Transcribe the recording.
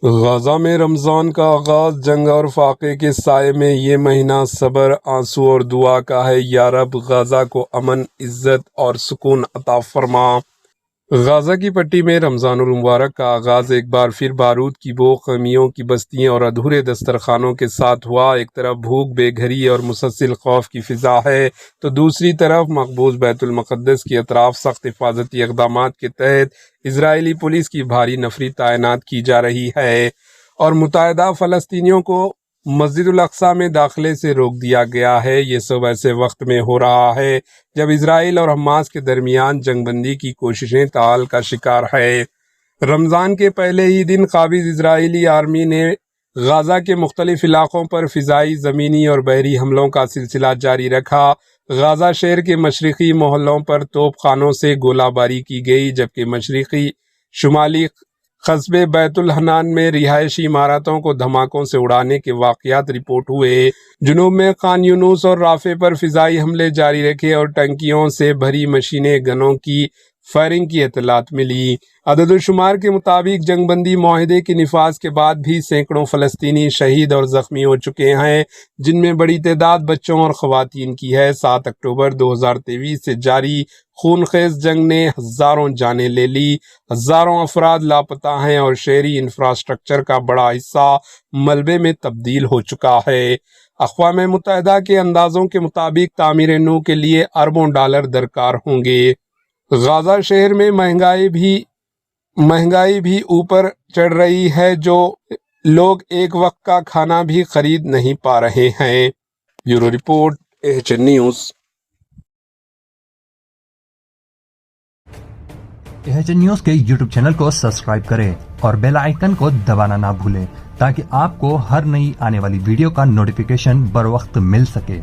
غزہ میں رمضان کا آغاز، جنگ اور فاقے کے سائے میں یہ مہینہ صبر، آنسو اور دعا کا ہے۔ یا رب غزہ کو امن، عزت اور سکون عطا فرما۔ غزہ کی پٹی میں رمضان المبارک کا آغاز ایک بار پھر بارود کی بو، خیموں کی بستیاں اور ادھورے دسترخوانوں کے ساتھ ہوا۔ ایک طرف بھوک، بے گھری اور مسلسل خوف کی فضا ہے، تو دوسری طرف مقبوض بیت المقدس کے اطراف سخت حفاظتی اقدامات کے تحت اسرائیلی پولیس کی بھاری نفری تعینات کی جا رہی ہے اور متعدد فلسطینیوں کو مسجد الاقصیٰ میں داخلے سے روک دیا گیا ہے۔ یہ سب ایسے وقت میں ہو رہا ہے جب اسرائیل اور حماس کے درمیان جنگ بندی کی کوششیں تعال کا شکار ہے۔ رمضان کے پہلے ہی دن قابض اسرائیلی آرمی نے غزہ کے مختلف علاقوں پر فضائی، زمینی اور بحری حملوں کا سلسلہ جاری رکھا۔ غزہ شہر کے مشرقی محلوں پر توپ خانوں سے گولہ باری کی گئی، جبکہ مشرقی شمالی قصبے بیت الحنان میں رہائشی عمارتوں کو دھماکوں سے اڑانے کے واقعات رپورٹ ہوئے۔ جنوب میں خان یونس اور رافع پر فضائی حملے جاری رکھے اور ٹنکیوں سے بھری مشینیں گنوں کی فائرنگ کی اطلاعات ملی۔ عدد و شمار کے مطابق جنگ بندی معاہدے کے نفاذ کے بعد بھی سینکڑوں فلسطینی شہید اور زخمی ہو چکے ہیں، جن میں بڑی تعداد بچوں اور خواتین کی ہے۔ 7 اکتوبر 2023 سے جاری خونخیز جنگ نے ہزاروں جانیں لے لی، ہزاروں افراد لاپتہ ہیں اور شہری انفراسٹرکچر کا بڑا حصہ ملبے میں تبدیل ہو چکا ہے۔ اقوام متحدہ کے اندازوں کے مطابق تعمیر نو کے لیے اربوں ڈالر درکار ہوں گے۔ غزہ شہر میں مہنگائی بھی اوپر چڑھ رہی ہے، جو لوگ ایک وقت کا کھانا بھی خرید نہیں پا رہے ہیں۔ Bureau report, AHN news. AHN news کے YouTube چینل کو سبسکرائب کریں اور بیل آئیکن کو دبانا نہ بھولیں تاکہ آپ کو ہر نئی آنے والی ویڈیو کا نوٹیفیکیشن بر وقت مل سکے۔